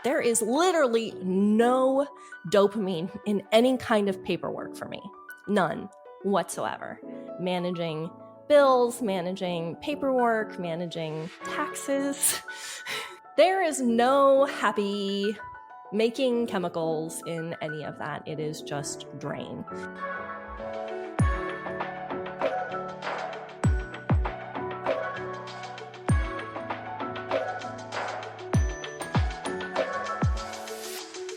There is literally no dopamine in any kind of paperwork for me. None whatsoever. Managing bills, managing paperwork, managing taxes. There is no happy making chemicals in any of that. It is just drain.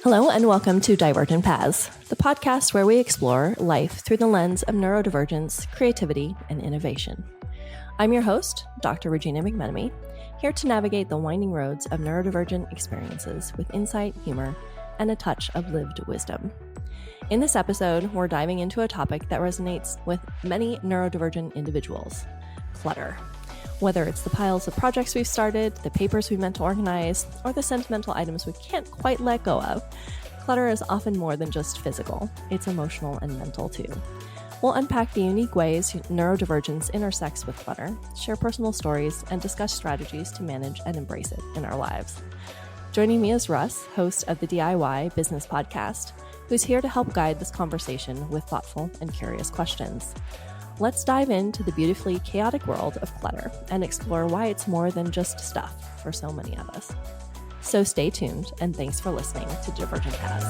Hello and welcome to Divergent Paths, the podcast where we explore life through the lens of neurodivergence, creativity, and innovation. I'm your host, Dr. Regina McMenomy, here to navigate the winding roads of neurodivergent experiences with insight, humor, and a touch of lived wisdom. In this episode, we're diving into a topic that resonates with many neurodivergent individuals: clutter. Whether it's the piles of projects we've started, the papers we meant to organize, or the sentimental items we can't quite let go of, clutter is often more than just physical. It's emotional and mental too. We'll unpack the unique ways neurodivergence intersects with clutter, share personal stories, and discuss strategies to manage and embrace it in our lives. Joining me is Russ, host of the DIY Business Podcast, who's here to help guide this conversation with thoughtful and curious questions. Let's dive into the beautifully chaotic world of clutter and explore why it's more than just stuff for so many of us. So stay tuned, and thanks for listening to Divergent Paths.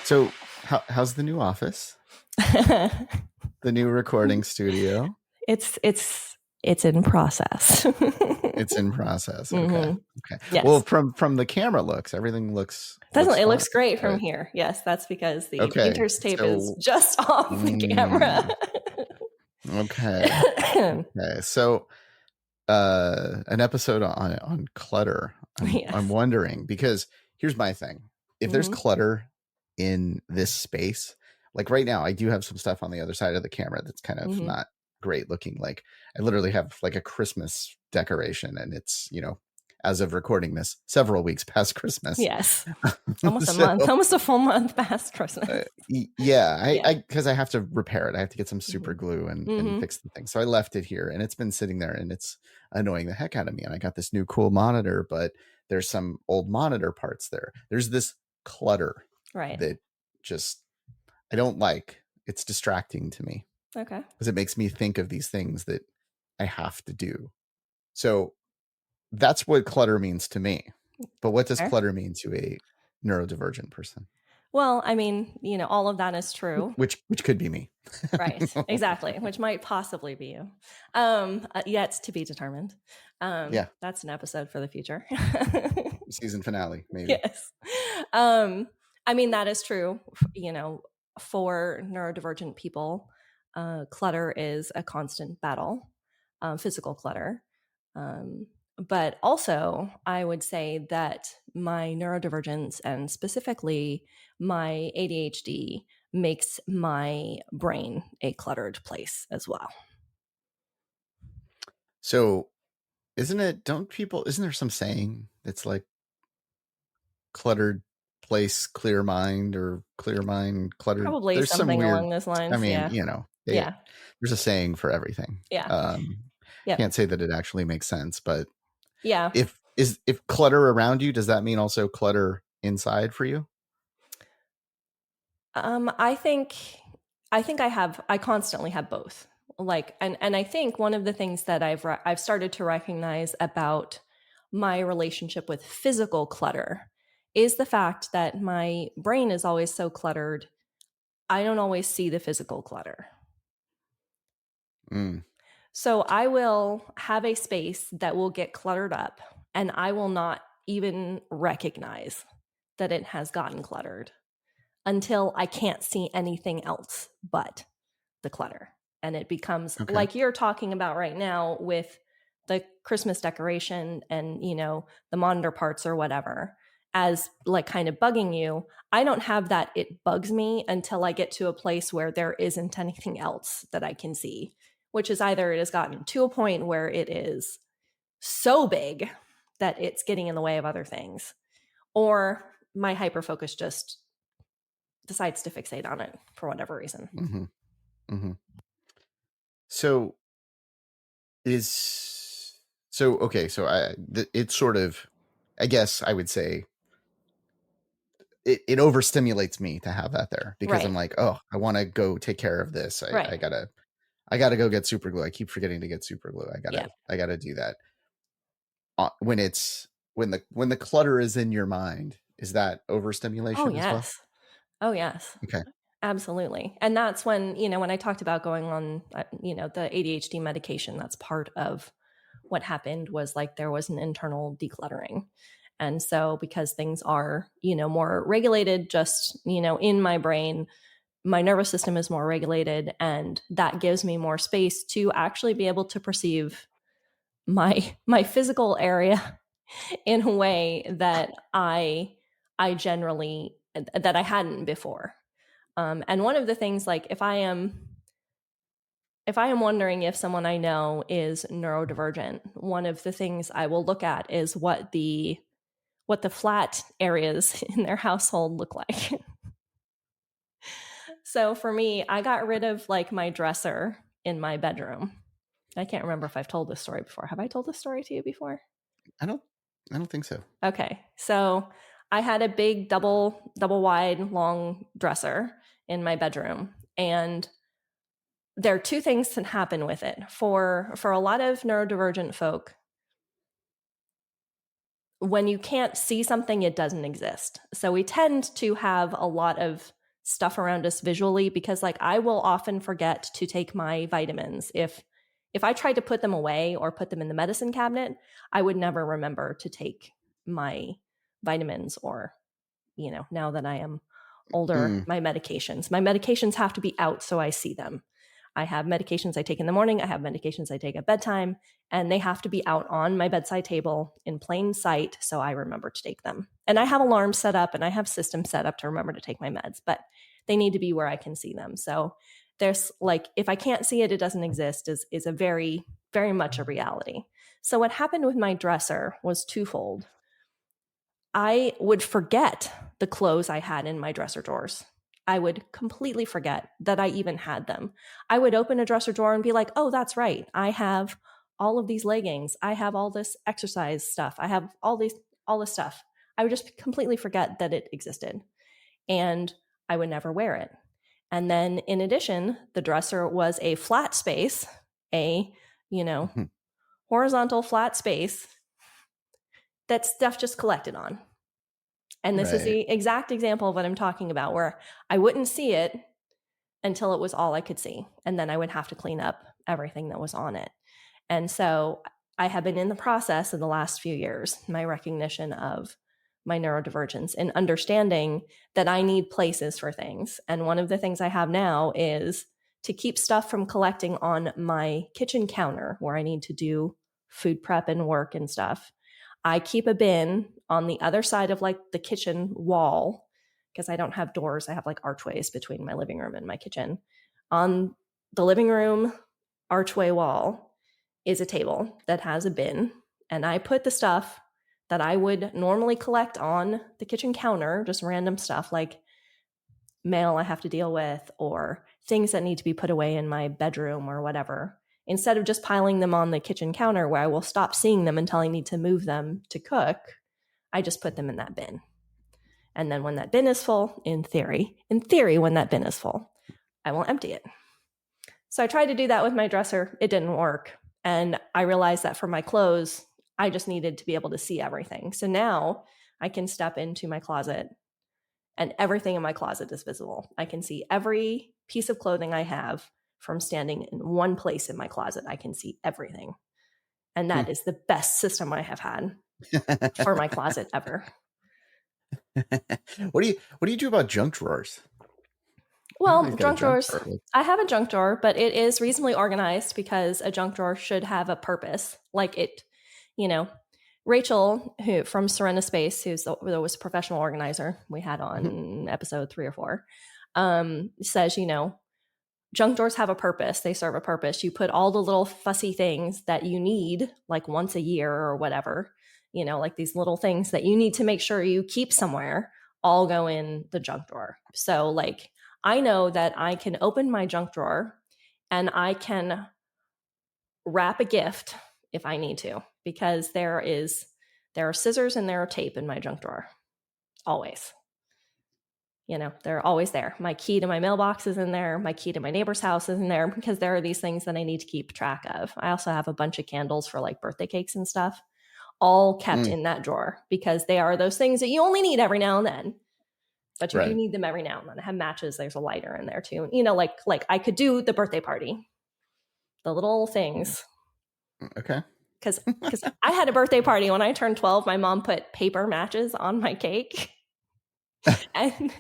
So how's the new office? The new recording studio? It's in process. It's in process. Okay. Mm-hmm. Okay. Yes. Well, from the camera everything looks It looks great from here. Yes, that's because the painter's tape is just off the camera. Okay. Okay. So an episode on clutter. I'm wondering, because here's my thing. If there's clutter in this space, like right now, I do have some stuff on the other side of the camera that's kind of not great looking. Like I literally have like a Christmas decoration, and it's, as of recording this, several weeks past Christmas. Yes. Almost a month, almost a full month past Christmas. Because I have to repair it. I have to get some super glue and fix the thing. So I left it here, and it's been sitting there, and it's annoying the heck out of me. And I got this new cool monitor, but there's some old monitor parts there. There's this clutter that just I don't like. It's distracting to me. Okay. Because it makes me think of these things that I have to do. So that's what clutter means to me. But what does clutter mean to a neurodivergent person? Well, I mean, all of that is true. Which could be me. Right. Exactly. Which might possibly be you. Yet to be determined. That's an episode for the future. Season finale, maybe. Yes. I mean, that is true. For neurodivergent people, clutter is a constant battle, physical clutter. But also, I would say that my neurodivergence, and specifically my ADHD, makes my brain a cluttered place as well. So isn't there some saying that's like cluttered place, clear mind, or clear mind, cluttered? Probably there's something some weird, along those lines. I mean, there's a saying for everything. Yeah. Can't say that it actually makes sense, but yeah. If clutter around you, does that mean also clutter inside for you? I think I constantly have both. Like, and I think one of the things that I've started to recognize about my relationship with physical clutter is the fact that my brain is always so cluttered. I don't always see the physical clutter. So I will have a space that will get cluttered up, and I will not even recognize that it has gotten cluttered until I can't see anything else but the clutter. And it becomes like you're talking about right now with the Christmas decoration and, the monitor parts or whatever, as like kind of bugging you. I don't have that. It bugs me until I get to a place where there isn't anything else that I can see, which is either it has gotten to a point where it is so big that it's getting in the way of other things, or my hyperfocus just decides to fixate on it for whatever reason. So is So, okay. So it's sort of, I guess I would say it overstimulates me to have that there because Right. I'm like, oh, I want to go take care of this. Right. I gotta go get super glue. I keep forgetting to get super glue. Yeah. I gotta do that. When the clutter is in your mind, is that overstimulation as well? Yes. Oh, yes. Okay. Absolutely. And that's when, when I talked about going on, the ADHD medication, that's part of what happened was like there was an internal decluttering. And so because things are, more regulated just, in my brain, my nervous system is more regulated, and that gives me more space to actually be able to perceive my physical area in a way that I generally that I hadn't before. And one of the things, like if I am wondering if someone I know is neurodivergent, one of the things I will look at is what the flat areas in their household look like. So for me, I got rid of like my dresser in my bedroom. I can't remember if I've told this story before. Have I told this story to you before? I don't think so. Okay. So I had a big double wide long dresser in my bedroom, and there are two things that happen with it. For a lot of neurodivergent folk, when you can't see something, it doesn't exist. So we tend to have a lot of stuff around us visually because like I will often forget to take my vitamins. If I tried to put them away or put them in the medicine cabinet, I would never remember to take my vitamins or, now that I am older, my medications have to be out so I see them. I have medications I take in the morning. I have medications I take at bedtime, and they have to be out on my bedside table in plain sight so I remember to take them. And I have alarms set up and I have systems set up to remember to take my meds, but they need to be where I can see them. So there's like, if I can't see it, it doesn't exist is a very, very much a reality. So what happened with my dresser was twofold. I would forget the clothes I had in my dresser drawers. I would completely forget that I even had them. I would open a dresser drawer and be like, oh, that's right. I have all of these leggings. I have all this exercise stuff. I have all this stuff. I would just completely forget that it existed, and I would never wear it. And then in addition, the dresser was a flat space, a, horizontal flat space that stuff just collected on. And this is the exact example of what I'm talking about, where I wouldn't see it until it was all I could see. And then I would have to clean up everything that was on it. And so I have been in the process in the last few years, my recognition of my neurodivergence and understanding that I need places for things. And one of the things I have now is to keep stuff from collecting on my kitchen counter where I need to do food prep and work and stuff. I keep a bin on the other side of like the kitchen wall because I don't have doors. I have like archways between my living room and my kitchen. On the living room archway wall is a table that has a bin, and I put the stuff that I would normally collect on the kitchen counter, just random stuff like mail I have to deal with or things that need to be put away in my bedroom or whatever. Instead of just piling them on the kitchen counter where I will stop seeing them until I need to move them to cook, I just put them in that bin. And then when that bin is full, in theory, when that bin is full, I will empty it. So I tried to do that with my dresser. It didn't work. And I realized that for my clothes, I just needed to be able to see everything. So now I can step into my closet and everything in my closet is visible. I can see every piece of clothing I have from standing in one place in my closet. I can see everything. And that is the best system I have had for my closet ever. What do you do about junk drawers? Well, junk drawers, I have a junk drawer, but it is reasonably organized because a junk drawer should have a purpose. Like it, Rachel, who from Serena Space, who was a professional organizer we had on episode 3 or 4, says, junk drawers have a purpose. They serve a purpose. You put all the little fussy things that you need, like once a year or whatever, like these little things that you need to make sure you keep somewhere, all go in the junk drawer. So like, I know that I can open my junk drawer and I can wrap a gift if I need to, because there are scissors and there are tape in my junk drawer. Always. They're always there. My key to my mailbox is in there. My key to my neighbor's house is in there, because there are these things that I need to keep track of. I also have a bunch of candles for like birthday cakes and stuff, all kept in that drawer, because they are those things that you only need every now and then, but you do need them every now and then. I have matches. There's a lighter in there too. Like I could do the birthday party, the little things. Okay. Because I had a birthday party when I turned 12. My mom put paper matches on my cake. And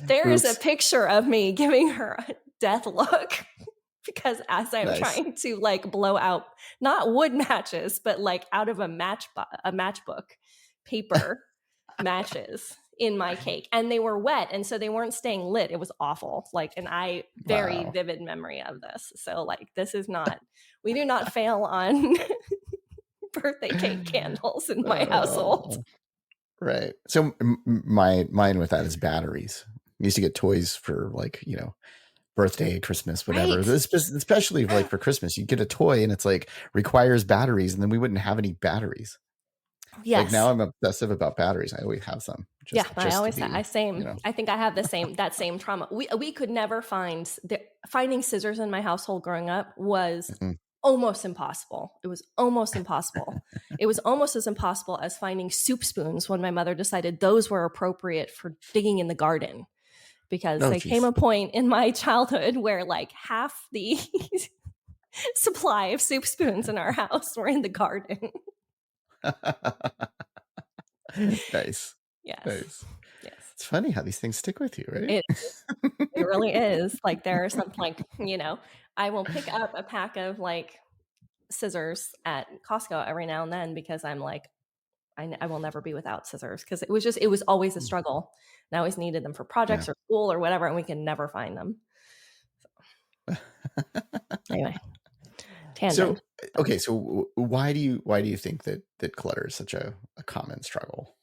there's a picture of me giving her a death look, because as I'm trying to like blow out, not wood matches, but like out of a matchbook, paper matches in my cake, and they were wet, and so they weren't staying lit. It was awful. Like, and very vivid memory of this. So like, this is not, we do not fail on birthday cake candles in my household. Right. So mine with that is batteries. I used to get toys for like, birthday, Christmas, whatever. Right. Especially like for Christmas, you get a toy and it's like requires batteries, and then we wouldn't have any batteries. Yes. Like now I'm obsessive about batteries. I always have some. I always have. I think I have that same trauma. We could never finding scissors in my household growing up was almost impossible. It was almost impossible. It was almost as impossible as finding soup spoons when my mother decided those were appropriate for digging in the garden, because there came a point in my childhood where like half the supply of soup spoons in our house were in the garden. Nice. Yes. Nice. Yes. It's funny how these things stick with you, right? It really is. Like there are some, like, I will pick up a pack of like scissors at Costco every now and then, because I'm like, I will never be without scissors, because it was always a struggle. And I always needed them for projects or school or whatever, and we can never find them. So. Anyway, tangent. So why do you think that clutter is such a common struggle?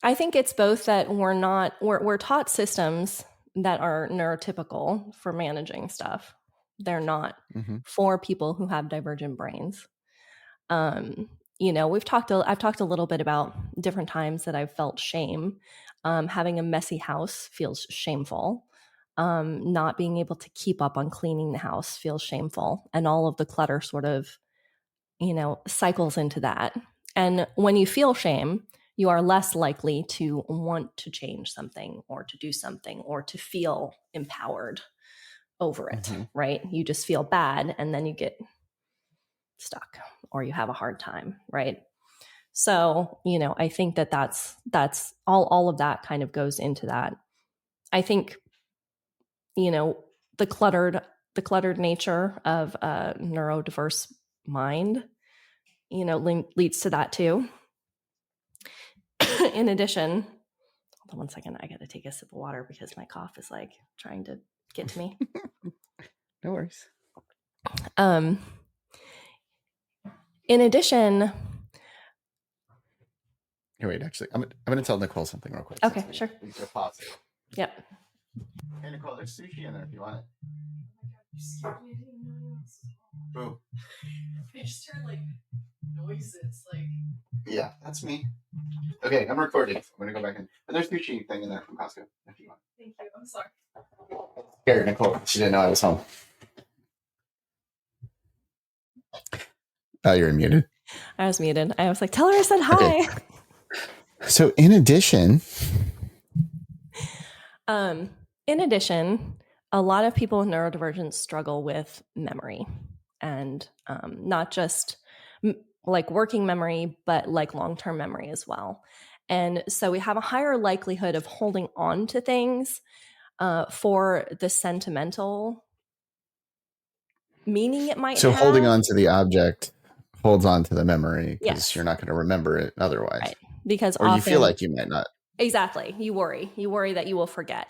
I think it's both that we're taught systems that are neurotypical for managing stuff. They're not for people who have divergent brains. I've talked a little bit about different times that I've felt shame. Having a messy house feels shameful. Not being able to keep up on cleaning the house feels shameful. And all of the clutter sort of, cycles into that. And when you feel shame, you are less likely to want to change something or to do something or to feel empowered over it, right? You just feel bad, and then you get stuck or you have a hard time, right? So, I think that's all of that kind of goes into that. I think, the cluttered nature of a neurodiverse mind, leads to that too. In addition, hold on one second, I got to take a sip of water because my cough is like trying to get to me. No worries. In addition, here, wait. Actually, I'm going to tell Nicole something real quick. Okay, sure. Pause. Yep. Hey, Nicole, there's sushi in there if you want it. You scared me. I didn't even know it was. Boo. I just heard like noises, like. Yeah, that's me. Okay, I'm recording. I'm going to go back in. And there's sushi thing in there from Costco if you want. Thank you. I'm sorry. Here, Nicole. She didn't know I was home. Oh, you're muted. I was muted. I was like, tell her I said hi. Okay. So in addition, a lot of people with neurodivergence struggle with memory, and not just like working memory, but like long-term memory as well. And so we have a higher likelihood of holding on to things for the sentimental meaning it might have. So holding on to the object holds on to the memory, because you're not going to remember it otherwise. Right. Because or you feel like you might not. Exactly. You worry that you will forget,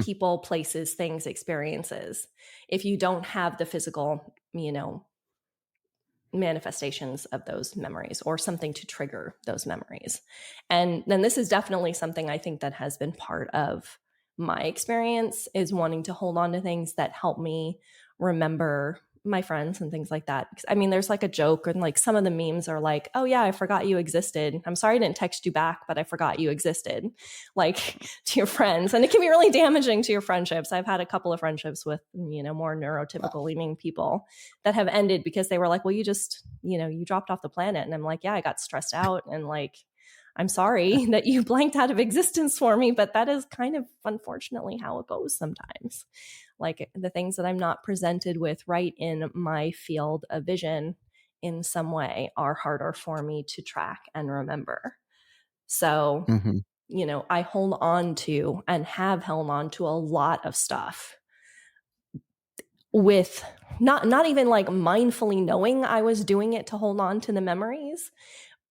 people, places, things, experiences, if you don't have the physical, manifestations of those memories or something to trigger those memories. And then this is definitely something I think that has been part of my experience, is wanting to hold on to things that help me remember my friends and things like that. I mean, there's like a joke and like some of the memes are like, oh yeah, I forgot you existed. I'm sorry I didn't text you back, but I forgot you existed, like to your friends. And it can be really damaging to your friendships. I've had a couple of friendships with, more neurotypical leaning people that have ended because they were like, well, you just, you dropped off the planet. And I'm like, yeah, I got stressed out and like, I'm sorry that you blanked out of existence for me, but that is kind of unfortunately how it goes sometimes. Like the things that I'm not presented with right in my field of vision in some way are harder for me to track and remember. So, I hold on to and have held on to a lot of stuff with not even like mindfully knowing I was doing it to hold on to the memories,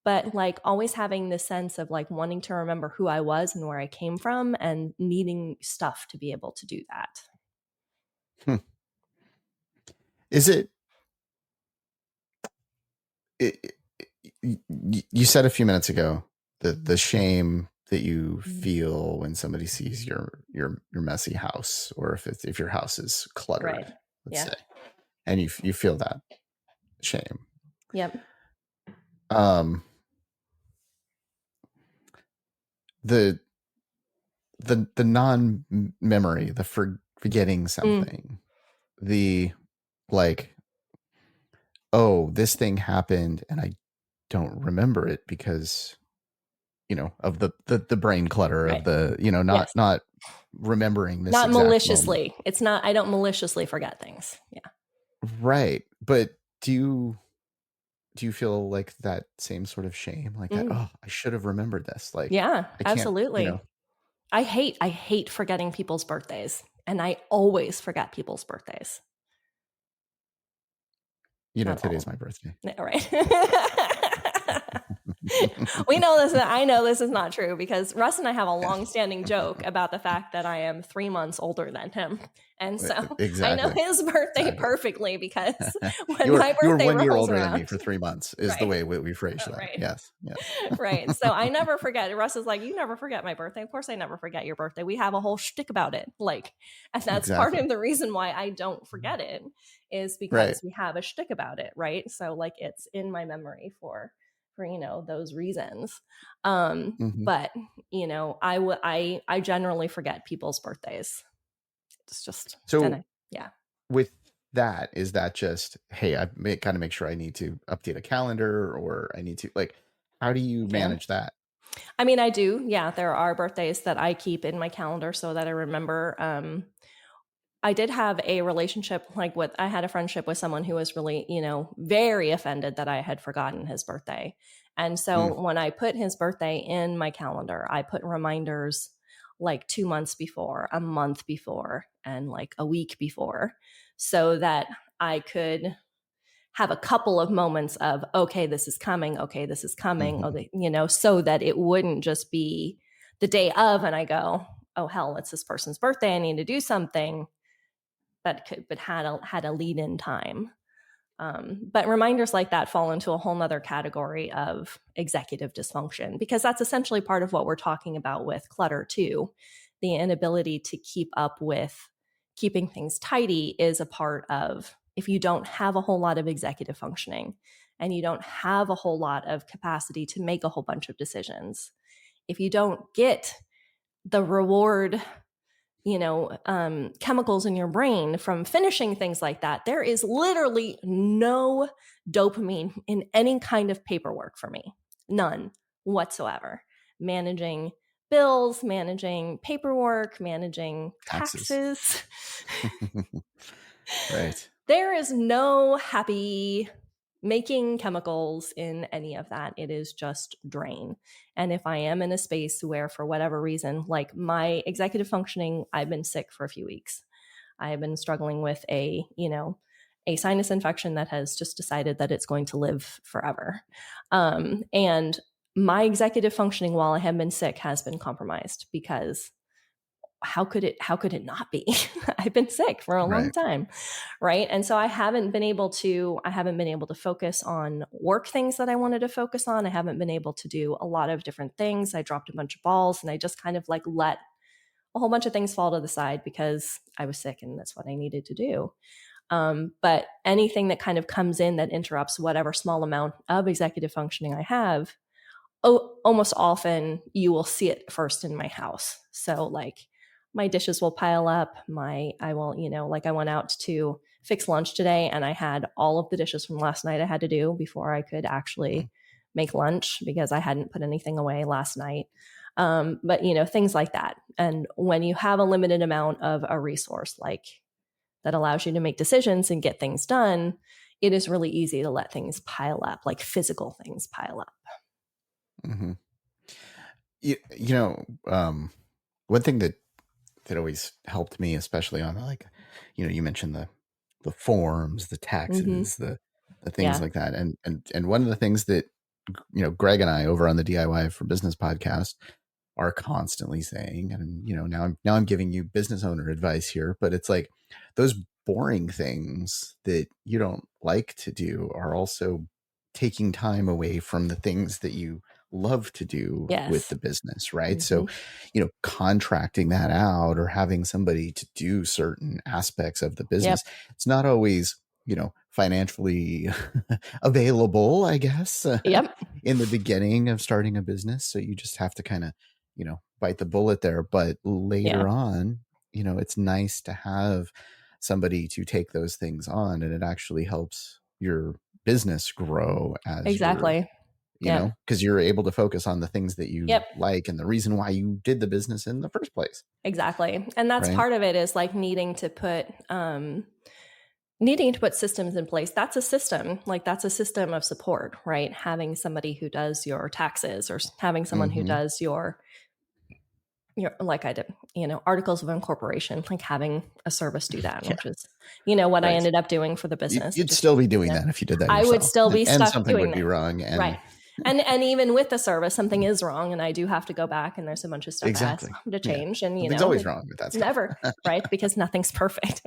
but like always having this sense of like wanting to remember who I was and where I came from and needing stuff to be able to do that. Is it you said a few minutes ago the shame that you feel when somebody sees your messy house, or if your house is cluttered, right. let's say, and you feel that shame. Yep. The non-memory, the forgetting something, the like, oh, this thing happened and I don't remember it because of the brain clutter, right, of the not remembering this, not exact maliciously moment. It's not, I don't maliciously forget things. Yeah, right. But do you feel like that same sort of shame, like that, oh, I should have remembered this, like, yeah, absolutely. I hate forgetting people's birthdays, and I always forget people's birthdays. Today's my birthday. Right. I know this is not true because Russ and I have a long-standing joke about the fact that I am 3 months older than him. And so exactly. I know his birthday perfectly because when my birthday rolls around. You're 1 year older than me for 3 months is right. The way we phrase that. Right. Yes. Right. So I never forget. Russ is like, you never forget my birthday. Of course I never forget your birthday. We have a whole shtick about it. Like, and that's part of the reason why I don't forget it is because we have a shtick about it. Right. So like it's in my memory for those reasons. But I generally forget people's birthdays. It's just so with that, is that just, hey, I kind of make sure I need to update a calendar, or I need to, like, how do you manage that? I mean, I do. Yeah, there are birthdays that I keep in my calendar so that I remember. I did have a relationship I had a friendship with someone who was really, very offended that I had forgotten his birthday. And so when I put his birthday in my calendar, I put reminders like 2 months before, a month before, and like a week before, so that I could have a couple of moments of, okay, this is coming. Okay, this is coming. So that it wouldn't just be the day of and I go, oh, hell, it's this person's birthday. I need to do something. But had a lead in time. But reminders like that fall into a whole nother category of executive dysfunction, because that's essentially part of what we're talking about with clutter too. The inability to keep up with keeping things tidy is a part of, if you don't have a whole lot of executive functioning and you don't have a whole lot of capacity to make a whole bunch of decisions, if you don't get the reward chemicals in your brain from finishing things like that, there is literally no dopamine in any kind of paperwork for me. None whatsoever. Managing bills, managing paperwork, managing taxes. Right. There is no happy making chemicals in any of that. It is just drain. And if I am in a space where, for whatever reason, like my executive functioning, I've been sick for a few weeks. I have been struggling with a sinus infection that has just decided that it's going to live forever. And my executive functioning while I have been sick has been compromised, because how could it not be? I've been sick for a long time. Right. And so I haven't been able to focus on work things that I wanted to focus on. I haven't been able to do a lot of different things. I dropped a bunch of balls and I just kind of like let a whole bunch of things fall to the side because I was sick and that's what I needed to do. But anything that kind of comes in that interrupts whatever small amount of executive functioning I have, almost often you will see it first in my house. So like my dishes will pile up. I went out to fix lunch today and I had all of the dishes from last night I had to do before I could actually make lunch because I hadn't put anything away last night. But things like that. And when you have a limited amount of a resource like that allows you to make decisions and get things done, it is really easy to let things pile up, like physical things pile up. Mm-hmm. One thing that always helped me, especially on you mentioned the forms, the taxes, the things like that. And one of the things that, Greg and I over on the DIY for Business podcast are constantly saying, and, now I'm giving you business owner advice here, but it's like those boring things that you don't like to do are also taking time away from the things that you love to do with the business, right? So, contracting that out or having somebody to do certain aspects of the business, it's not always, financially available, I guess, in the beginning of starting a business. So you just have to kind of, bite the bullet there. But later on, it's nice to have somebody to take those things on, and it actually helps your business grow as because you're able to focus on the things that you like and the reason why you did the business in the first place. Exactly. And that's part of it is like needing to put systems in place. That's a system. Like that's a system of support, right? Having somebody who does your taxes or having someone who does your like I did, articles of incorporation, like having a service do that, which is, what I ended up doing for the business. You'd still be doing that if you did that yourself. I would still be stuck and something doing would be wrong. And right. And even with the service, something is wrong, and I do have to go back, and there's a bunch of stuff I have to change. And something's always wrong with that stuff. Never, right? Because nothing's perfect,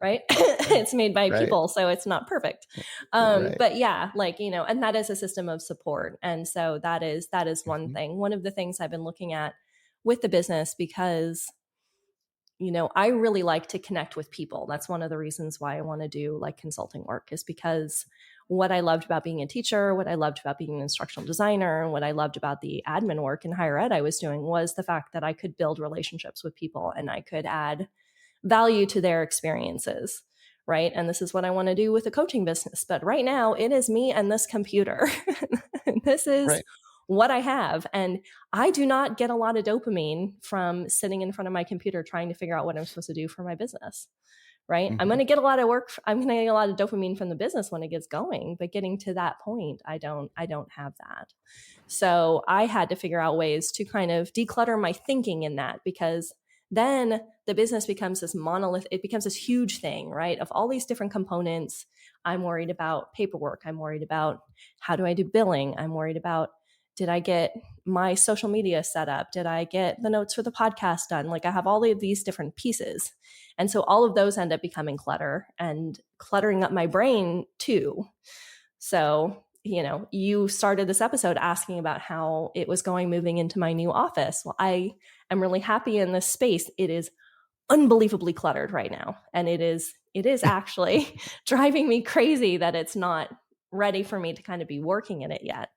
right? It's made by people, so it's not perfect. But yeah, and that is a system of support, and so that is one thing. One of the things I've been looking at with the business because I really like to connect with people. That's one of the reasons why I want to do like consulting work, is because what I loved about being a teacher, what I loved about being an instructional designer, and what I loved about the admin work in higher ed I was doing was the fact that I could build relationships with people and I could add value to their experiences, right? And this is what I want to do with the coaching business. But right now it is me and this computer. This is what I have. And I do not get a lot of dopamine from sitting in front of my computer trying to figure out what I'm supposed to do for my business. Right. I'm going to get a lot of work. I'm going to get a lot of dopamine from the business when it gets going, but getting to that point, I don't have that. So I had to figure out ways to kind of declutter my thinking in that, because then the business becomes this monolith. It becomes this huge thing, right? Of all these different components. I'm worried about paperwork. I'm worried about how do I do billing? I'm worried about, did I get my social media set up? Did I get the notes for the podcast done? Like I have all of these different pieces. And so all of those end up becoming clutter and cluttering up my brain too. So, you started this episode asking about how it was going moving into my new office. Well, I am really happy in this space. It is unbelievably cluttered right now. And it is actually driving me crazy that it's not ready for me to kind of be working in it yet.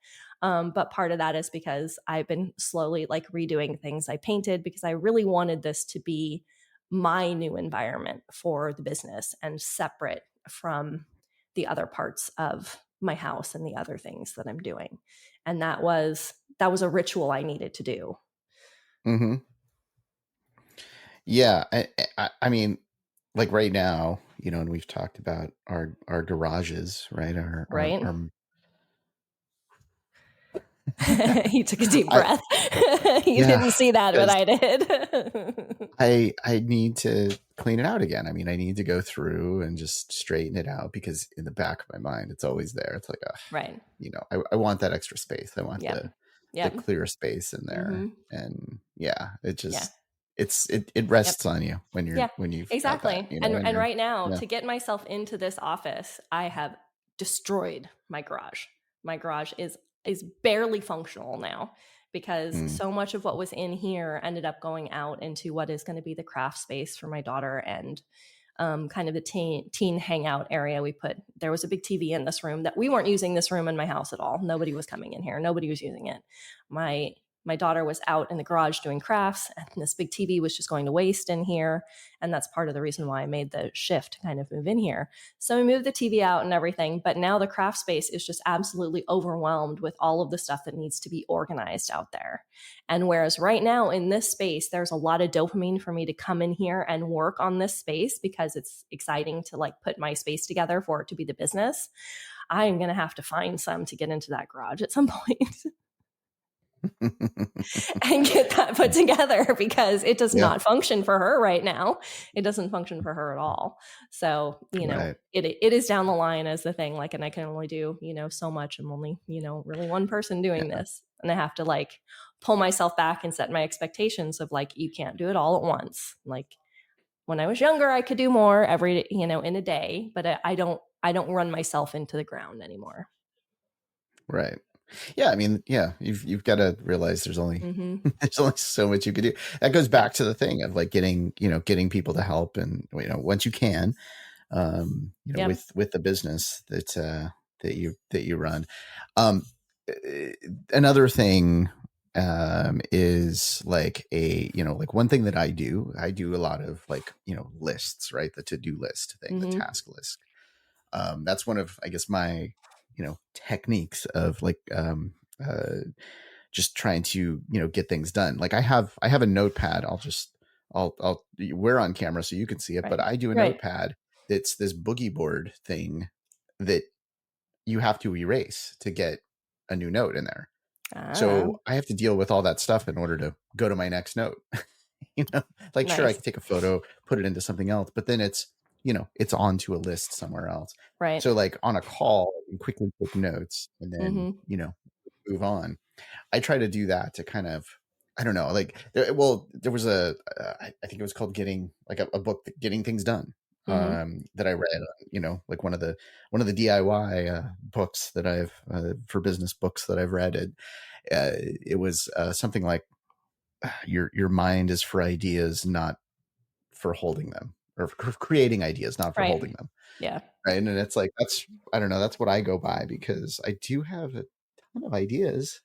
But part of that is because I've been slowly like redoing things. I painted because I really wanted this to be my new environment for the business and separate from the other parts of my house and the other things that I'm doing. And that was a ritual I needed to do. Mm-hmm. Yeah. I mean, like right now, and we've talked about our garages, right? Our He took a deep breath. You didn't see that, but I did. I need to clean it out again. I mean, I need to go through and just straighten it out, because in the back of my mind, it's always there. It's like, right. I want that extra space. I want the clear space in there. Mm-hmm. And it just, it rests on you when you've exactly. That, and right now, to get myself into this office, I have destroyed my garage. My garage is barely functional now, because so much of what was in here ended up going out into what is going to be the craft space for my daughter and kind of the teen hangout area. There was a big TV in this room that we weren't using this room in my house at all. Nobody was coming in here. Nobody was using it. My daughter was out in the garage doing crafts, and this big TV was just going to waste in here. And that's part of the reason why I made the shift to kind of move in here. So we moved the TV out and everything, but now the craft space is just absolutely overwhelmed with all of the stuff that needs to be organized out there. And whereas right now in this space, there's a lot of dopamine for me to come in here and work on this space because it's exciting to like put my space together for it to be the business. I'm going to have to find some to get into that garage at some point. And get that put together because it does not function for her right now. It doesn't function for her at all. So, it is down the line as the thing, like, and I can only do, so much. I'm only, really one person doing this. And I have to like pull myself back and set my expectations of like, you can't do it all at once. Like when I was younger, I could do more every, in a day, but I don't run myself into the ground anymore. Right. Yeah, I mean, you've got to realize there's only there's only so much you could do. That goes back to the thing of like getting people to help, and once you can, with the business that you run. Another thing is like like one thing that I do a lot of like lists, right? The to-do list thing, the task list. That's one of, I guess, my techniques of like just trying to get things done. Like I have a notepad. We're on camera so you can see it, but I do a notepad that's this boogie board thing that you have to erase to get a new note in there. So I have to deal with all that stuff in order to go to my next note. Like nice. Sure, I can take a photo, put it into something else, but then it's onto a list somewhere else. Right. So like on a call, you quickly take notes and then, move on. I try to do that to kind of, I don't know, like, there was I think it was called Getting, like a book, Getting Things Done, that I read, like one of the DIY books that I've, for business books that I've read. It was something like, your mind is for ideas, not for holding them, or for creating ideas, not for holding them. Yeah. Right. And it's like, I don't know, that's what I go by, because I do have a ton of ideas,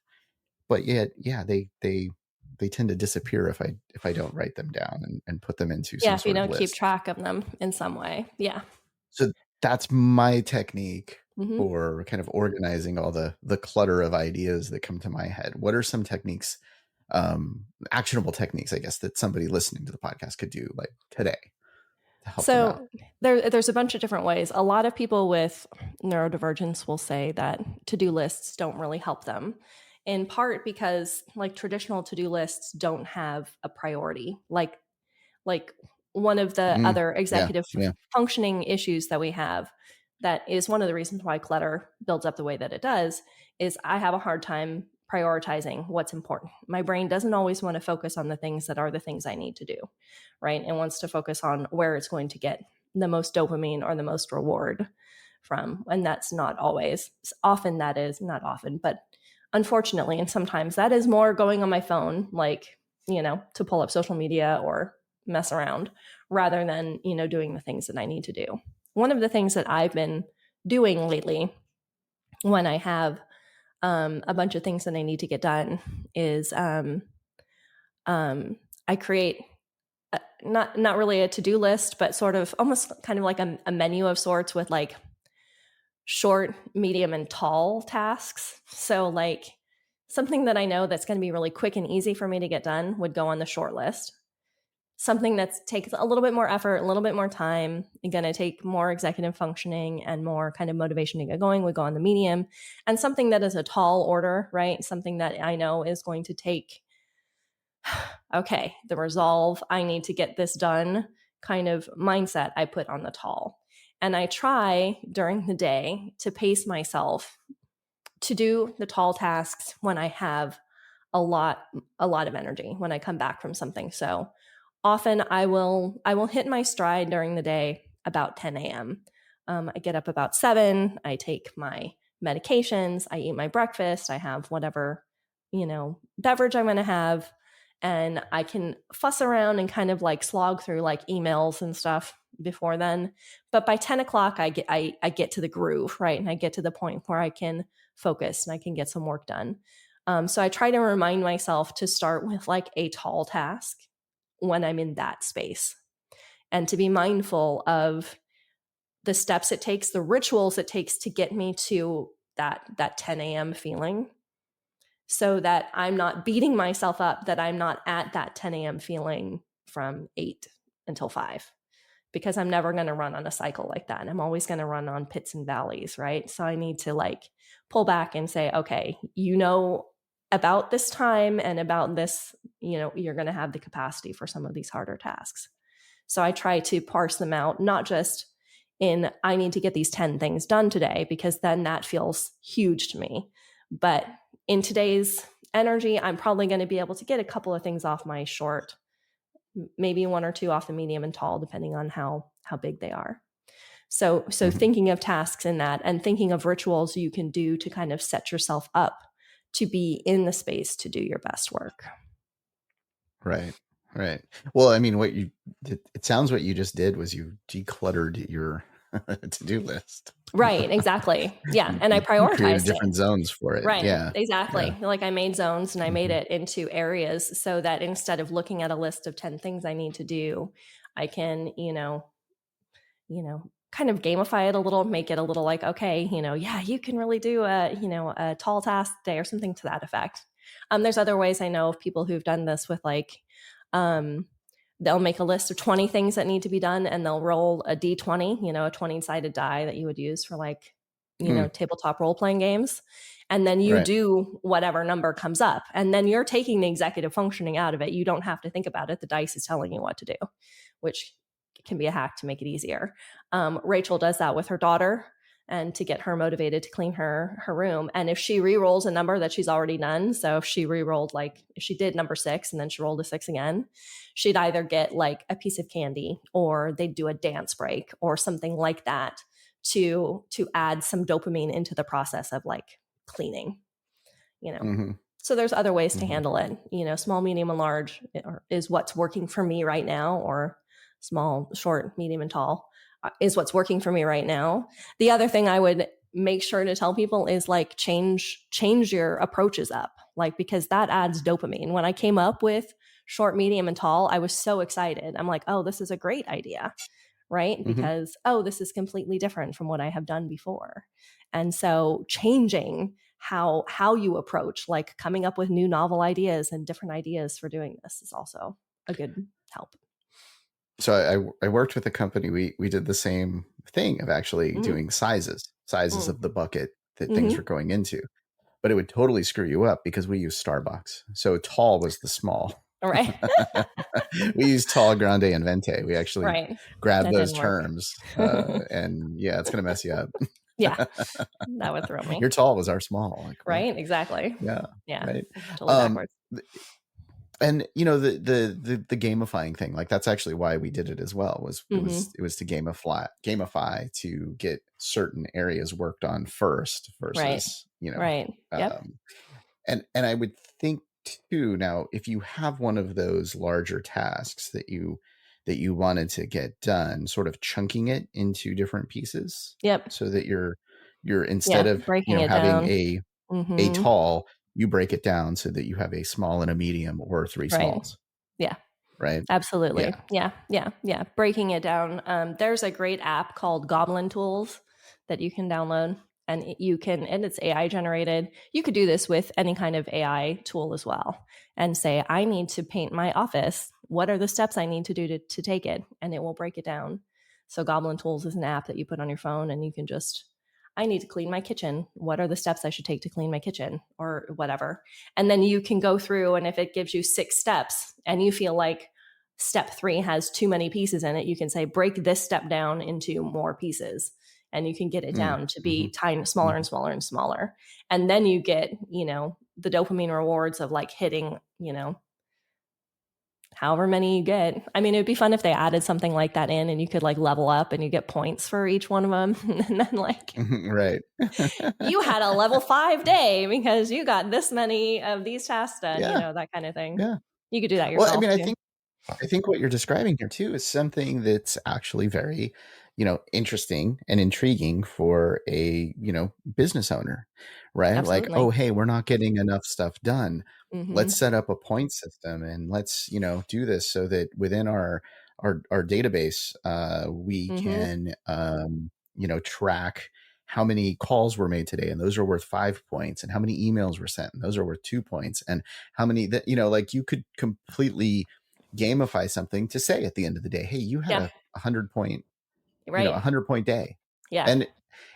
but yet, they tend to disappear if I don't write them down and put them into some if you don't list. Keep track of them in some way. Yeah. So that's my technique for kind of organizing all the clutter of ideas that come to my head. What are some techniques, actionable techniques, I guess, that somebody listening to the podcast could do like today to help them out? There's a bunch of different ways. A lot of people with neurodivergence will say that to-do lists don't really help them, in part because like traditional to-do lists don't have a priority. Like one of the other executive functioning issues that we have, that is one of the reasons why clutter builds up the way that it does, is I have a hard time prioritizing what's important. My brain doesn't always want to focus on the things that are the things I need to do, right? It wants to focus on where it's going to get the most dopamine or the most reward from. And that's not always. Often that is, not often, but unfortunately, and sometimes that is more going on my phone, like, to pull up social media or mess around, rather than, doing the things that I need to do. One of the things that I've been doing lately when I have a bunch of things that I need to get done is I create not really a to-do list, but sort of almost kind of like a menu of sorts with like short, medium, and tall tasks. So like something that I know that's going to be really quick and easy for me to get done would go on the short list. Something that takes a little bit more effort, a little bit more time, going to take more executive functioning and more kind of motivation to get going would go on the medium. And something that is a tall order, right? Something that I know is going to take, the resolve, I need to get this done kind of mindset, I put on the tall. And I try during the day to pace myself to do the tall tasks when I have a lot of energy, when I come back from something. So often I will hit my stride during the day about 10 a.m. I get up about 7. I take my medications. I eat my breakfast. I have whatever, beverage I'm going to have. And I can fuss around and kind of like slog through like emails and stuff before then. But by 10 o'clock, I get to the groove, right? And I get to the point where I can focus and I can get some work done. So I try to remind myself to start with like a tall task when I'm in that space, and to be mindful of the steps it takes, the rituals it takes to get me to that 10 a.m. feeling, so that I'm not beating myself up that I'm not at that 10 a.m. feeling from 8 until 5, because I'm never going to run on a cycle like that. And I'm always going to run on pits and valleys, right? So I need to like pull back and say, okay, about this time and about this, you're going to have the capacity for some of these harder tasks. So I try to parse them out, not just in, I need to get these 10 things done today, because then that feels huge to me. But in today's energy, I'm probably going to be able to get a couple of things off my short, maybe one or two off the medium and tall, depending on how big they are. So thinking of tasks in that, and thinking of rituals you can do to kind of set yourself up to be in the space to do your best work. Right. Well, I mean, it sounds what you just did was you decluttered your to-do list. Right. Exactly. Yeah. And I prioritized created different zones for it. Right. Yeah. Exactly. Yeah. Like I made zones and I made it into areas, so that instead of looking at a list of 10 things I need to do, I can, kind of gamify it a little, make it a little like, okay, you can really do a tall task day or something to that effect. There's other ways I know of people who've done this with like, they'll make a list of 20 things that need to be done, and they'll roll a D20, a 20-sided die that you would use for like, tabletop role-playing games. And then you do whatever number comes up, and then you're taking the executive functioning out of it. You don't have to think about it. The dice is telling you what to do, which can be a hack to make it easier. Rachel does that with her daughter, and to get her motivated to clean her room. And if she re-rolls a number that she's already done, so if she re-rolled, like if she did number 6 and then she rolled a 6 again, she'd either get like a piece of candy, or they'd do a dance break or something like that to add some dopamine into the process of like cleaning, So there's other ways to handle it. Small, medium, and large is what's working for me right now, or small, short, medium, and tall is what's working for me right now. The other thing I would make sure to tell people is like change your approaches up, like, because that adds dopamine. When I came up with short, medium, and tall, I was so excited. I'm like, oh, this is a great idea, right? Because, this is completely different from what I have done before. And so changing how you approach, like coming up with new novel ideas and different ideas for doing this, is also a good help. So I worked with a company. We did the same thing of actually doing sizes of the bucket that things were going into, but it would totally screw you up because we use Starbucks. So tall was the small. All right. We use tall, grande, and venti. We actually grabbed those terms, and yeah, it's going to mess you up. Yeah, that would throw me. Your tall was our small, like, right? Exactly. Yeah. Right. Totally backwards. And the gamifying thing, like that's actually why we did it as well. It was to gamify to get certain areas worked on first versus Right. Yep. And I would think too, now if you have one of those larger tasks that you wanted to get done, sort of chunking it into different pieces. Yep. So that you're instead of breaking it having down. a tall, you break it down so that you have a small and a medium, or 3 smalls. Yeah. Right. Absolutely. Yeah. Breaking it down. There's a great app called Goblin Tools that you can download, and it's AI generated. You could do this with any kind of AI tool as well, and say, I need to paint my office. What are the steps I need to do to take it? And it will break it down. So Goblin Tools is an app that you put on your phone, and you can just, I need to clean my kitchen. What are the steps I should take to clean my kitchen, or whatever? And then you can go through, and if it gives you 6 steps and you feel like step 3 has too many pieces in it, you can say, break this step down into more pieces. And you can get it down to be smaller and smaller and smaller. And then you get, the dopamine rewards of like hitting, however many you get. I mean, it'd be fun if they added something like that in, and you could like level up and you get points for each one of them. And then like, right. you had a level 5 day because you got this many of these tasks done, that kind of thing. Yeah. You could do that yourself. Well, I mean, I think what you're describing here too is something that's actually very, interesting and intriguing for a, business owner, right? Like, oh, Absolutely. hey, we're not getting enough stuff done. Mm-hmm. Let's set up a point system and let's, do this so that within our database, we Mm-hmm. can, track how many calls were made today, and those are worth 5 points, and how many emails were sent, and those are worth 2 points, and how many that, like you could completely gamify something to say at the end of the day, hey, you had Yeah. a 100 point, Right. 100 point day. Yeah. And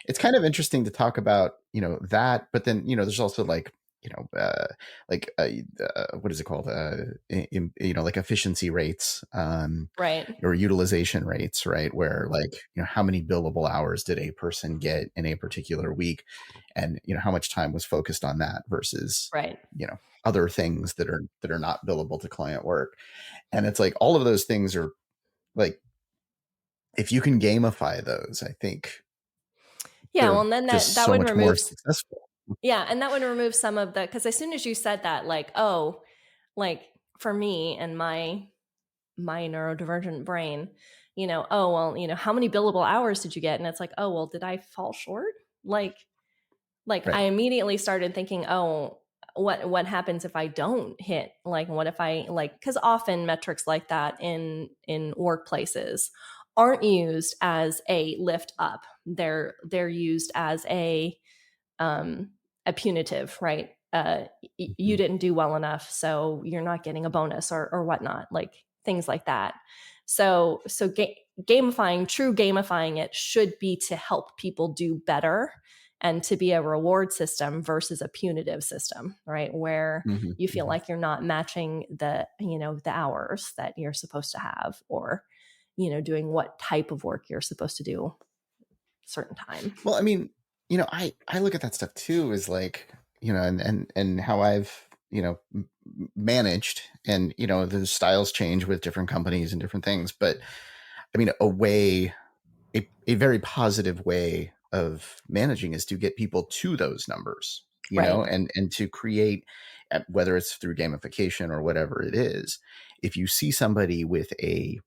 it's kind of interesting to talk about, that, but then, there's also like, like, what is it called? Like efficiency rates, Right. or utilization rates, right? Where like, how many billable hours did a person get in a particular week? And, how much time was focused on that versus, Right. other things that are not billable to client work. And it's like, all of those things are like, if you can gamify those, I think Yeah. Well, they're and then just that so would much more remove, successful. yeah. And that would remove some of the, because as soon as you said that, like, oh, like for me and my neurodivergent brain, oh, well, how many billable hours did you get? And it's like, oh, well, did I fall short? Like I Right. immediately started thinking, oh, what happens if I don't hit? Like, what if I like? Because often metrics like that in workplaces aren't used as a lift up. They're used as um, a punitive, right? You Mhm. didn't do well enough, so you're not getting a bonus or whatnot, like things like that. So gamifying, true gamifying it should be to help people do better and to be a reward system versus a punitive system, right? Where Mhm. you feel Mhm. like you're not matching the hours that you're supposed to have, or doing what type of work you're supposed to do certain time. Well, I mean, I look at that stuff too, is like, and how I've, managed, and, the styles change with different companies and different things. But I mean, a very positive way of managing is to get people to those numbers, Right. and to create, whether it's through gamification or whatever it is. If you see somebody with a,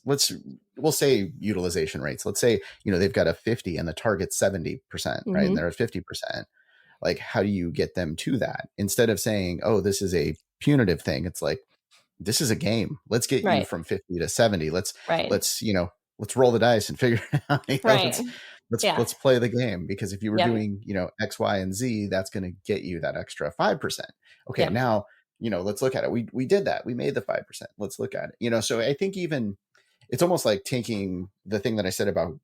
we'll say utilization rates, let's say, they've got a 50 and the target's 70%, right? And Mm-hmm. they're at 50%. Like, how do you get them to that? Instead of saying, oh, this is a punitive thing, it's like, this is a game. Let's get you Right. from 50 to 70. Right. Let's, let's roll the dice and figure it out. Right. Let's Yeah. play the game, because if you were Yep. doing, X, Y, and Z, that's going to get you that extra 5%. Okay. Yep. Now, let's look at it. We did that. We made the 5%. Let's look at it. So I think even it's almost like taking the thing that I said about,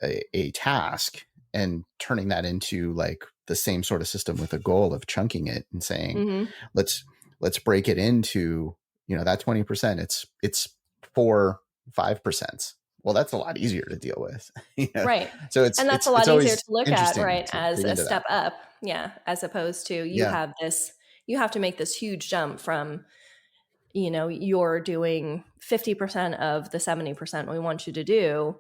a task and turning that into like the same sort of system with a goal of chunking it and saying, Mm-hmm. let's break it into, that 20%. It's 4 5%. Well, that's a lot easier to deal with. Right. So And that's a it's lot easier to always look at, interesting right, to as dig a into that. step up. Yeah. As opposed to Yeah. you have to make this huge jump from, you're doing 50% of the 70% we want you to do,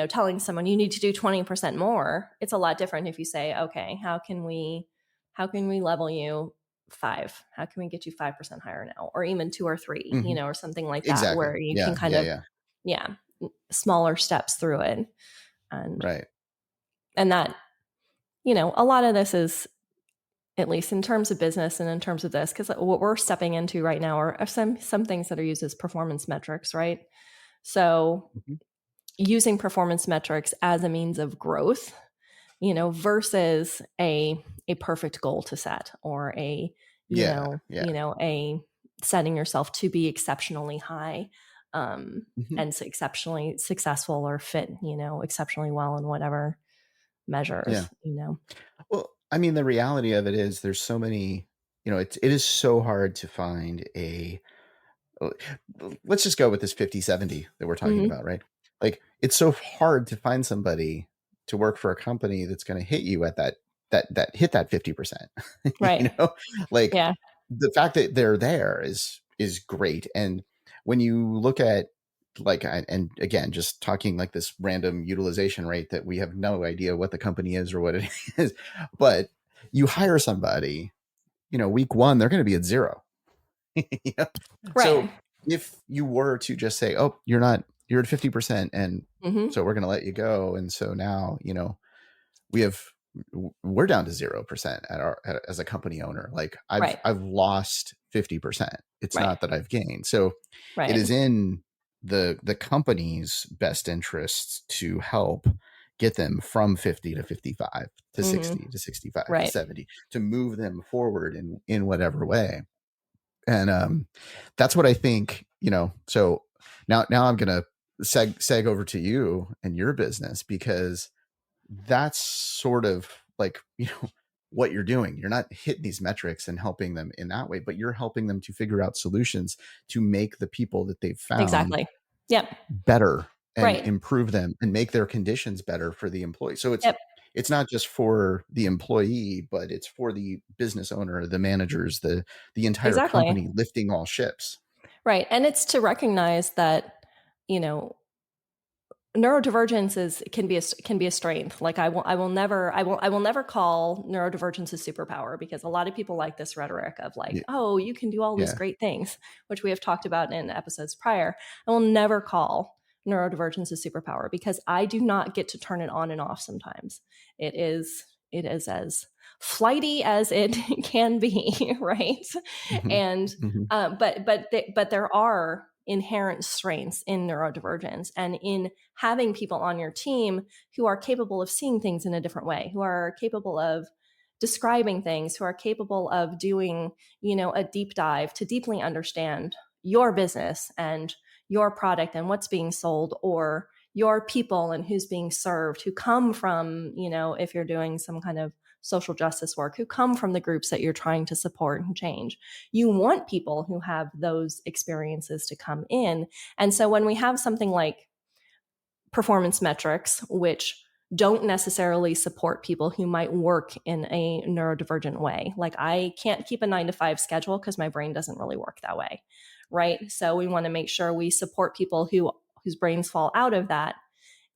telling someone you need to do 20% more. It's a lot different if you say, okay, how can we level you 5? How can we get you 5% higher now? Or even 2 or 3, Mhm. or something like that, Exactly. where you can Yeah. kind Yeah. of, Yeah. yeah, smaller steps through it. And Right. that, a lot of this is, at least in terms of business and in terms of this, because what we're stepping into right now are some things that are used as performance metrics, right? So Mhm. using performance metrics as a means of growth, versus a perfect goal to set, or Yeah. Yeah. a setting yourself to be exceptionally high, Mhm. and exceptionally successful, or fit, exceptionally well in whatever Yeah. measures. Well, I mean, the reality of it is there's so many, it is so hard to find a, uh, let's just go with this 50/70 that we're talking Mm-hmm. about, right? Like, it's so hard to find somebody to work for a company that's going to hit you at that hit that 50%. Right. Like, Yeah. the fact that they're there is great. And when you look at, like, and again, just talking like this random utilization rate that we have no idea what the company is or what it is, but you hire somebody, week 1, they're going to be at 0. Yeah. Right. So if you were to just say, oh, you're at 50% and so we're going to let you go. And so now, we're down to 0% as a company owner. Like I've lost 50%. It's not that I've gained. So it is in the company's best interests to help get them from 50 to 55 to 60 to 65 to 70, to move them forward in whatever way. And that's what I think, so now I'm going to seg over to you and your business, because that's sort of like, what you're doing. You're not hitting these metrics and helping them in that way, but you're helping them to figure out solutions to make the people that they've found better and improve them and make their conditions better for the employee. So it's not just for the employee, but it's for the business owner, the managers, the entire company, lifting all ships. Right. And it's to recognize that, neurodivergence can be a strength. Like I will never call neurodivergence a superpower, because a lot of people like this rhetoric of like, oh, you can do all these great things, which we have talked about in episodes prior. I will never call neurodivergence a superpower, because I do not get to turn it on and off sometimes. It is as flighty as it can be, right? And but there are inherent strengths in neurodivergence, and in having people on your team who are capable of seeing things in a different way, who are capable of describing things, who are capable of doing, a deep dive to deeply understand your business and your product and what's being sold, or your people and who's being served, who come from, if you're doing some kind of social justice work, who come from the groups that you're trying to support and change. You want people who have those experiences to come in. And so when we have something like performance metrics, which don't necessarily support people who might work in a neurodivergent way, like I can't keep a 9-to-5 schedule because my brain doesn't really work that way, right? So we want to make sure we support people whose brains fall out of that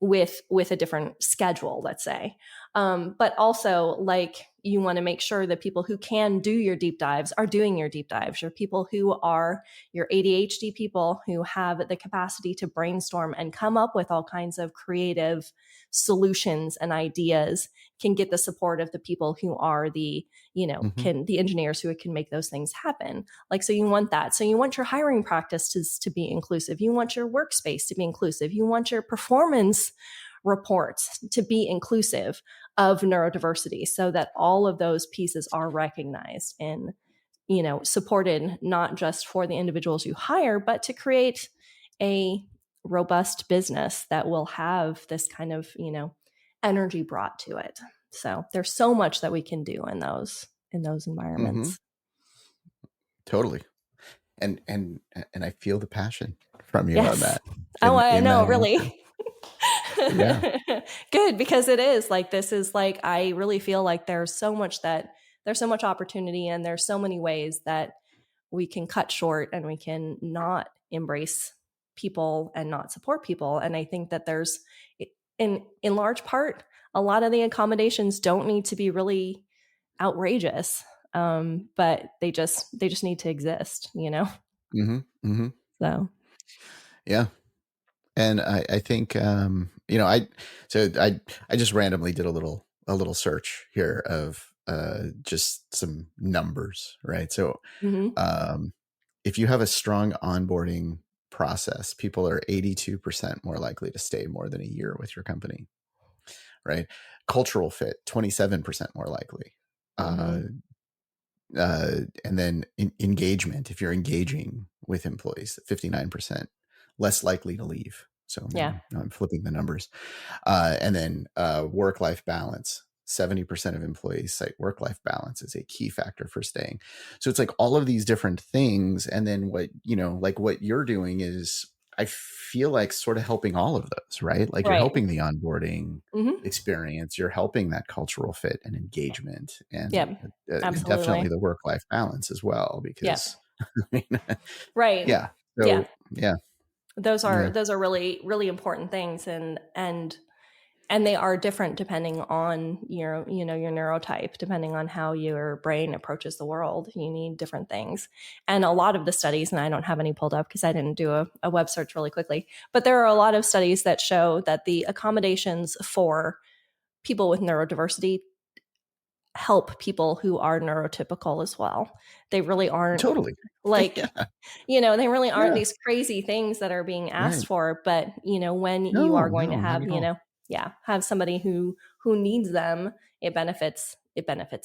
with a different schedule, let's say. But also, like, you want to make sure that people who can do your deep dives are doing your deep dives. Your people who are your ADHD people who have the capacity to brainstorm and come up with all kinds of creative solutions and ideas can get the support of the people who are the, the engineers who can make those things happen. Like, so you want that. So you want your hiring practices to be inclusive. You want your workspace to be inclusive. You want your performance reports to be inclusive of neurodiversity, so that all of those pieces are recognized and, supported, not just for the individuals you hire, but to create a robust business that will have this kind of, energy brought to it. So there's so much that we can do in those environments. Totally. And I feel the passion from you on that. I know, really. Yeah. Good, because it is like, this is like, I really feel like there's so much opportunity, and there's so many ways that we can cut short and we can not embrace people and not support people. And I think that there's, in large part, a lot of the accommodations don't need to be really outrageous, but they just need to exist, So yeah. And I think, I just randomly did a little search here of just some numbers, right? So if you have a strong onboarding process, people are 82% more likely to stay more than a year with your company, right? Cultural fit, 27% more likely. And then engagement, if you're engaging with employees, 59% less likely to leave. So now I'm flipping the numbers. And then work-life balance, 70% of employees cite work-life balance as a key factor for staying. So it's like all of these different things. And then what you're doing is, I feel like, sort of helping all of those, right? Like, you're helping the onboarding experience, you're helping that cultural fit and engagement, and definitely the work-life balance as well, because right. So, those are really, really important things. And And they are different depending on your neurotype, depending on how your brain approaches the world. You need different things. And a lot of the studies, and I don't have any pulled up because I didn't do a web search really quickly, but there are a lot of studies that show that the accommodations for people with neurodiversity help people who are neurotypical as well. They really aren't totally like, they really aren't these crazy things that are being asked for. But, when you are going to have, have somebody who needs them, it benefits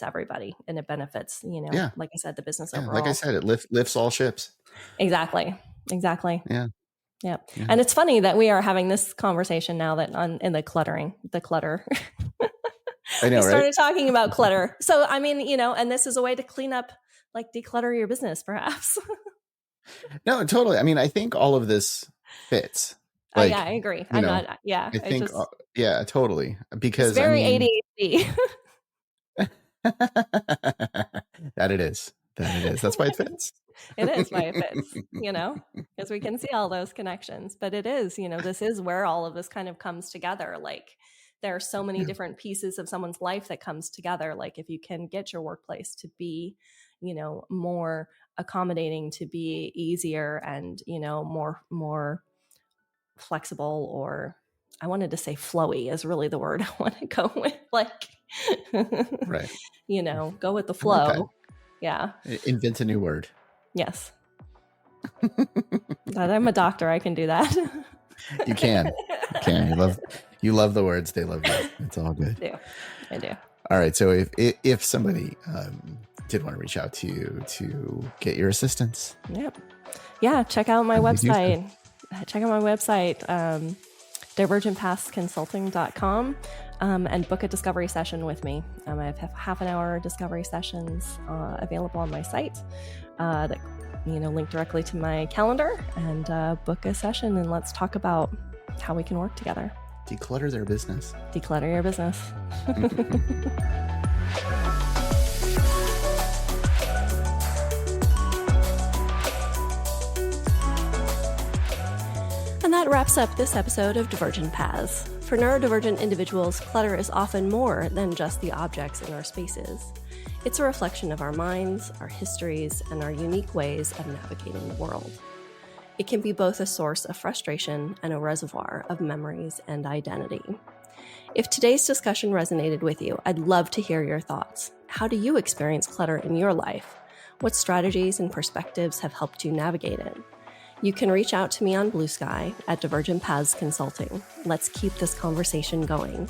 everybody, and it benefits, like I said, the business overall. Like I said, it lifts all ships. Exactly. Yeah. Yeah. And it's funny that we are having this conversation now that in the clutter. I know, we started talking about clutter. So, I mean, and this is a way to clean up, like declutter your business, perhaps. No, totally. I mean, I think all of this fits. Like, I agree. I'm not. Yeah. I think, totally. Because it's very ADHD. That it is. That's why it fits. It is why it fits, because we can see all those connections. But it is, this is where all of this kind of comes together. Like, there are so many different pieces of someone's life that comes together. Like, if you can get your workplace to be, more accommodating, to be easier and, more flexible, or I wanted to say flowy is really the word I want to go with. Like, right. Go with the flow. Like yeah. Invent a new word. Yes. God, I'm a doctor. I can do that. You can. You love the words. They love you. It's all good. I do. All right. So if somebody did want to reach out to you to get your assistance. Yep. Yeah. Check out my website. divergentpathsconsulting.com, and book a discovery session with me. I have half an hour discovery sessions available on my site that link directly to my calendar, and book a session, and let's talk about how we can work together. Declutter their business. Declutter your business. And that wraps up this episode of Divergent Paths. For neurodivergent individuals, clutter is often more than just the objects in our spaces. It's a reflection of our minds, our histories, and our unique ways of navigating the world. It can be both a source of frustration and a reservoir of memories and identity. If today's discussion resonated with you, I'd love to hear your thoughts. How do you experience clutter in your life? What strategies and perspectives have helped you navigate it? You can reach out to me on Blue Sky at Divergent Paths Consulting. Let's keep this conversation going.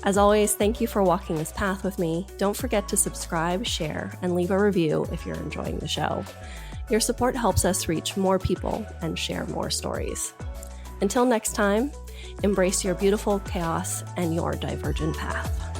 As always, thank you for walking this path with me. Don't forget to subscribe, share, and leave a review if you're enjoying the show. Your support helps us reach more people and share more stories. Until next time, embrace your beautiful chaos and your divergent path.